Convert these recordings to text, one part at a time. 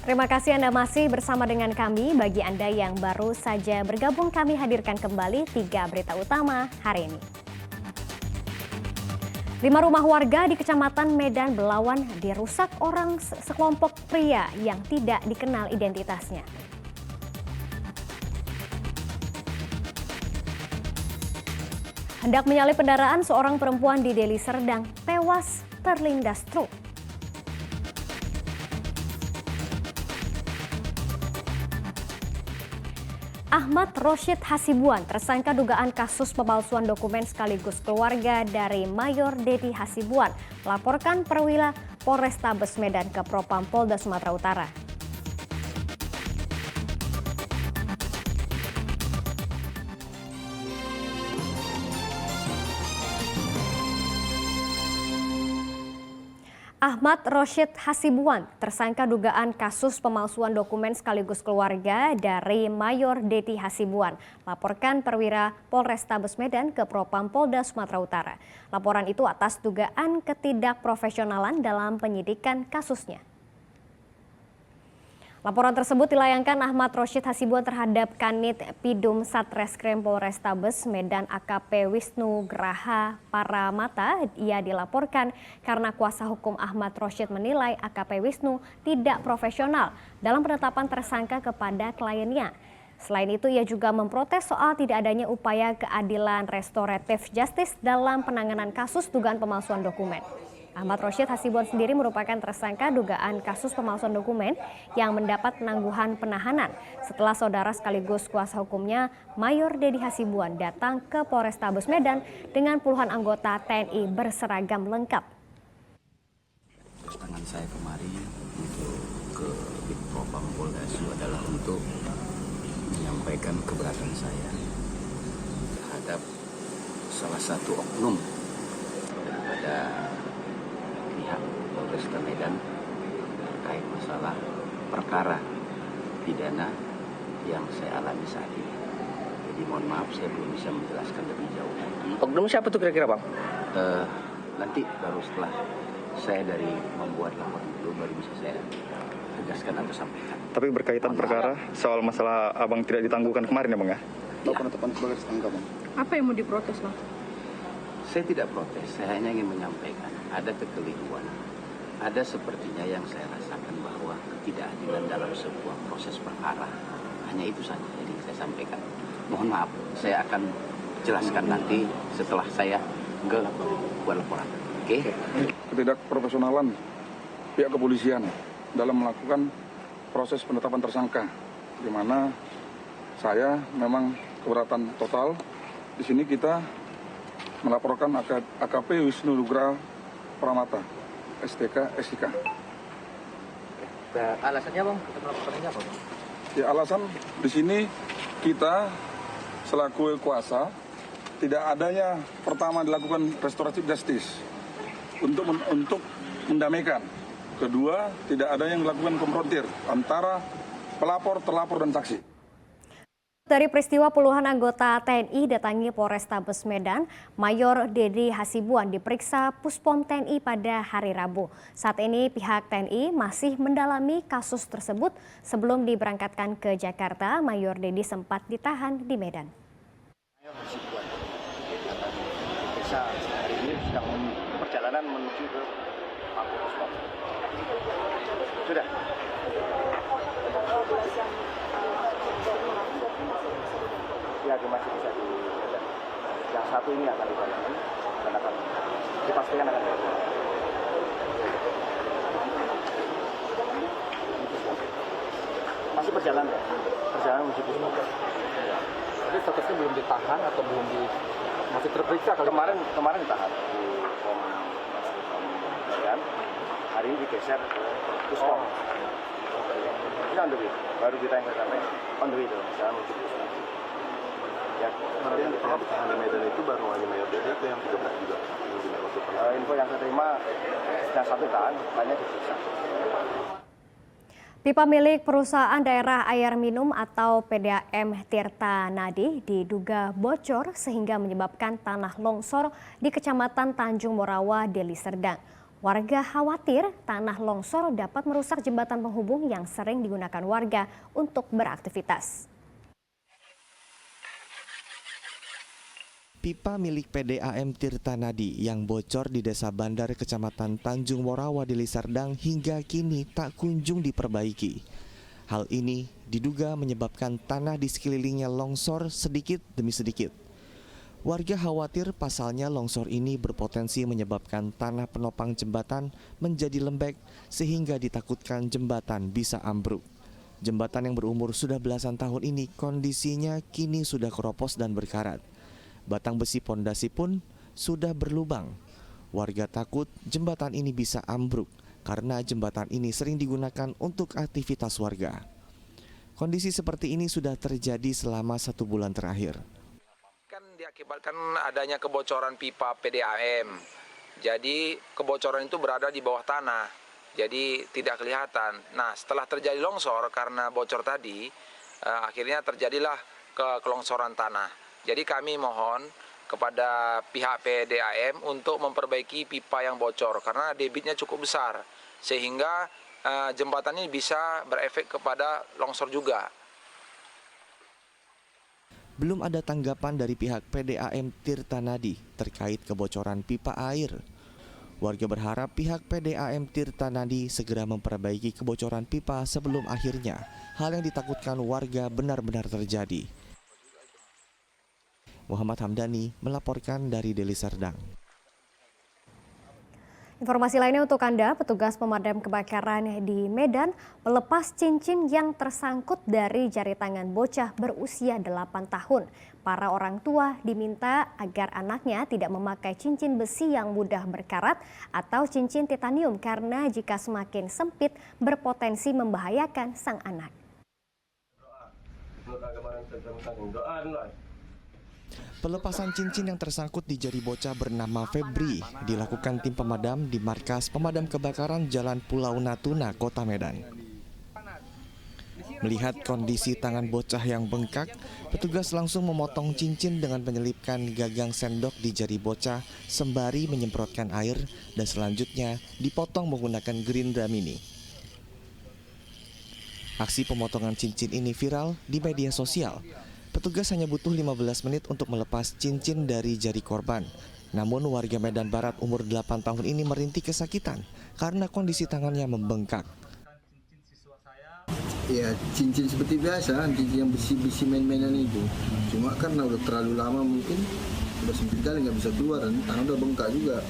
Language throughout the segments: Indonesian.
Terima kasih Anda masih bersama dengan kami. Bagi Anda yang baru saja bergabung, kami hadirkan kembali 3 berita utama hari ini. 5 rumah warga di Kecamatan Medan Belawan dirusak orang sekelompok pria yang tidak dikenal identitasnya. Hendak menyalip kendaraan, seorang perempuan di Deli Serdang tewas terlindas truk. Ahmad Rosyid Hasibuan, tersangka dugaan kasus pemalsuan dokumen sekaligus keluarga dari Mayor Dedi Hasibuan, melaporkan perwira Polrestabes Medan ke Propam Polda Sumatera Utara. Ahmad Rosyid Hasibuan, tersangka dugaan kasus pemalsuan dokumen sekaligus keluarga dari Mayor Dedi Hasibuan, laporkan perwira Polrestabes Medan ke Propam Polda Sumatera Utara. Laporan itu atas dugaan ketidakprofesionalan dalam penyidikan kasusnya. Laporan tersebut dilayangkan Ahmad Rosyid Hasibuan terhadap Kanit Pidum Satreskrim Polrestabes Medan AKP Wisnu Graha Paramata. Ia dilaporkan karena kuasa hukum Ahmad Rosyid menilai AKP Wisnu tidak profesional dalam penetapan tersangka kepada kliennya. Selain itu, ia juga memprotes soal tidak adanya upaya keadilan restoratif justice dalam penanganan kasus dugaan pemalsuan dokumen. Ahmad Rosyid Hasibuan sendiri merupakan tersangka dugaan kasus pemalsuan dokumen yang mendapat penangguhan penahanan setelah saudara sekaligus kuasa hukumnya Mayor Dedi Hasibuan datang ke Polrestabes Medan dengan puluhan anggota TNI berseragam lengkap. Tangan saya kemarin untuk ke Propam Polda adalah untuk menyampaikan keberatan saya terhadap salah satu oknum daripada pihak Polresta Medan terkait masalah perkara pidana yang saya alami saat ini. Jadi mohon maaf saya belum bisa menjelaskan lebih jauh lagi. Oknum siapa tuh kira-kira, Bang? Nanti baru setelah saya dari membuat laporan dulu baru bisa saya tegaskan atau sampaikan. Tapi berkaitan perkara soal masalah abang tidak ditangguhkan kemarin ya, Bang ya? Atau penetapan sebagai tersangka, Bang? Apa yang mau diprotes, Bang? Saya tidak protes, saya hanya ingin menyampaikan ada kekeliruan. Ada sepertinya yang saya rasakan bahwa ketidakadilan dalam sebuah proses perkara. Hanya itu saja yang ingin saya sampaikan. Mohon maaf, saya akan jelaskan nanti setelah saya buat laporan. Oke? Ketidakprofesionalan pihak kepolisian dalam melakukan proses penetapan tersangka, di mana saya memang keberatan total. Di sini kita melaporkan AKP Wisnu Graha Paramata, STK, SIK. Alasannya, Bang, kita melaporkannya apa, Bang? Ya, alasan di sini kita selaku kuasa tidak adanya pertama dilakukan restoratif justice untuk mendamaikan. Kedua, tidak ada yang dilakukan konfrontir antara pelapor, terlapor, dan saksi. Dari peristiwa puluhan anggota TNI datangi Polrestabes Medan, Mayor Dedi Hasibuan diperiksa Puspom TNI pada hari Rabu. Saat ini pihak TNI masih mendalami kasus tersebut. Sebelum diberangkatkan ke Jakarta, Mayor Dedi sempat ditahan di Medan. Mayor Hasibuan akan diperiksa hari ini sedang perjalanan menuju ke Mako Puspom. Sudah. Ya, masih bisa dilihat. Yang satu ini akan ditanyakan dan akan dipastikan akan dilakukan. Masih berjalan ya? Perjalanan menuju Puspom. Jadi statusnya belum ditahan atau masih terperiksa kali? Kemarin ditahan di Pom Medan. Hari ini digeser ke Puspom. Ini on the way. Baru kita yang sampai on the way itu. Sekarang menuju Puspom. Ya, Nanti yang ditahan di Medan itu baru hanya Mayor Dedi atau yang 13 juga? Info yang saya terima, yang satu tahan, lainnya diperiksa. Pipa milik perusahaan daerah air minum atau PDAM Tirta Nadi diduga bocor sehingga menyebabkan tanah longsor di Kecamatan Tanjung Morawa, Deli Serdang. Warga khawatir tanah longsor dapat merusak jembatan penghubung yang sering digunakan warga untuk beraktivitas. Pipa milik PDAM Tirtanadi yang bocor di Desa Bandar, Kecamatan Tanjung Morawa, Deli Serdang hingga kini tak kunjung diperbaiki. Hal ini diduga menyebabkan tanah di sekelilingnya longsor sedikit demi sedikit. Warga khawatir pasalnya longsor ini berpotensi menyebabkan tanah penopang jembatan menjadi lembek sehingga ditakutkan jembatan bisa ambruk. Jembatan yang berumur sudah belasan tahun ini kondisinya kini sudah keropos dan berkarat. Batang besi pondasi pun sudah berlubang. Warga takut jembatan ini bisa ambruk karena jembatan ini sering digunakan untuk aktivitas warga. Kondisi seperti ini sudah terjadi selama 1 bulan terakhir. Kan diakibatkan adanya kebocoran pipa PDAM. Jadi kebocoran itu berada di bawah tanah. Jadi tidak kelihatan. Nah, setelah terjadi longsor karena bocor tadi, akhirnya terjadilah kelongsoran tanah. Jadi kami mohon kepada pihak PDAM untuk memperbaiki pipa yang bocor karena debitnya cukup besar sehingga jembatan ini bisa berefek kepada longsor juga. Belum ada tanggapan dari pihak PDAM Tirtanadi terkait kebocoran pipa air. Warga berharap pihak PDAM Tirtanadi segera memperbaiki kebocoran pipa sebelum akhirnya hal yang ditakutkan warga benar-benar terjadi. Muhammad Hamdani melaporkan dari Deli Serdang. Informasi lainnya untuk Anda, petugas pemadam kebakaran di Medan melepas cincin yang tersangkut dari jari tangan bocah berusia 8 tahun. Para orang tua diminta agar anaknya tidak memakai cincin besi yang mudah berkarat atau cincin titanium karena jika semakin sempit berpotensi membahayakan sang anak. Pelepasan cincin yang tersangkut di jari bocah bernama Febri dilakukan tim pemadam di markas pemadam kebakaran Jalan Pulau Natuna, Kota Medan. Melihat kondisi tangan bocah yang bengkak, petugas langsung memotong cincin dengan menyelipkan gagang sendok di jari bocah sembari menyemprotkan air dan selanjutnya dipotong menggunakan gerindra mini. Aksi pemotongan cincin ini viral di media sosial. Petugas hanya butuh 15 menit untuk melepas cincin dari jari korban. Namun warga Medan Barat umur 8 tahun ini merintih kesakitan karena kondisi tangannya membengkak. Ya, cincin seperti biasa, cincin yang besi-besi main-mainan itu. Cuma karena udah terlalu lama mungkin udah sempit kali nggak bisa keluar dan tangan udah bengkak juga.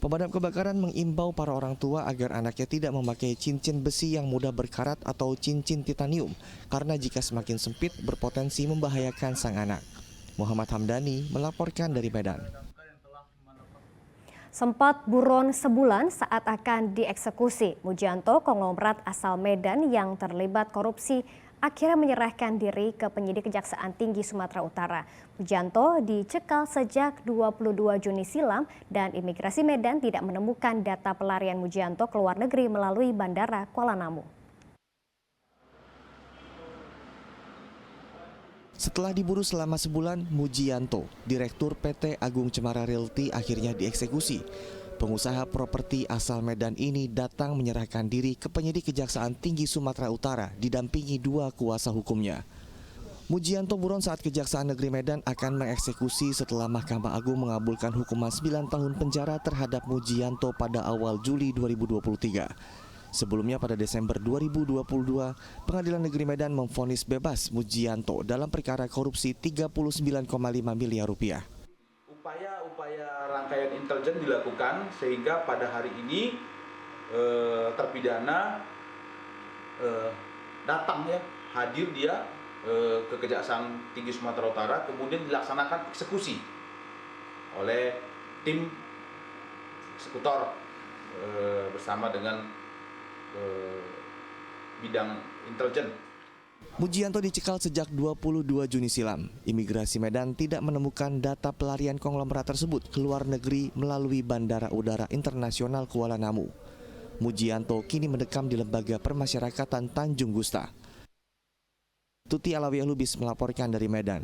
Pemadam kebakaran mengimbau para orang tua agar anaknya tidak memakai cincin besi yang mudah berkarat atau cincin titanium karena jika semakin sempit berpotensi membahayakan sang anak. Muhammad Hamdani melaporkan dari Medan. Sempat buron sebulan saat akan dieksekusi, Mujianto, konglomerat asal Medan yang terlibat korupsi, akhirnya menyerahkan diri ke penyidik Kejaksaan Tinggi Sumatera Utara. Mujianto dicekal sejak 22 Juni silam dan Imigrasi Medan tidak menemukan data pelarian Mujianto ke luar negeri melalui Bandara Kuala Namu. Setelah diburu selama sebulan, Mujianto, Direktur PT Agung Cemara Realty akhirnya dieksekusi. Pengusaha properti asal Medan ini datang menyerahkan diri ke penyidik Kejaksaan Tinggi Sumatera Utara didampingi 2 kuasa hukumnya. Mujianto buron saat Kejaksaan Negeri Medan akan mengeksekusi setelah Mahkamah Agung mengabulkan hukuman 9 tahun penjara terhadap Mujianto pada awal Juli 2023. Sebelumnya pada Desember 2022, Pengadilan Negeri Medan memvonis bebas Mujianto dalam perkara korupsi 39,5 miliar rupiah. Upaya rangkaian intelijen dilakukan sehingga pada hari ini terpidana datang ya, hadir dia ke Kejaksaan Tinggi Sumatera Utara, kemudian dilaksanakan eksekusi oleh tim eksekutor bersama dengan bidang intelijen. Mujianto dicekal sejak 22 Juni silam. Imigrasi Medan tidak menemukan data pelarian konglomerat tersebut ke luar negeri melalui Bandara Udara Internasional Kuala Namu. Mujianto kini mendekam di Lembaga Permasyarakatan Tanjung Gusta. Tuti Alawiyah Lubis melaporkan dari Medan.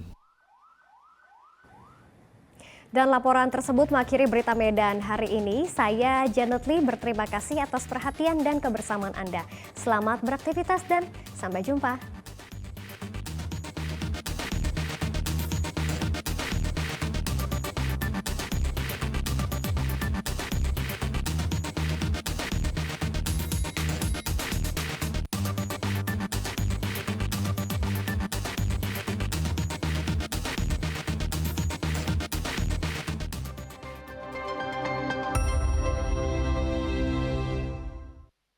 Dan laporan tersebut mengakhiri berita Medan hari ini. Saya Janet Lee berterima kasih atas perhatian dan kebersamaan Anda. Selamat beraktivitas dan sampai jumpa.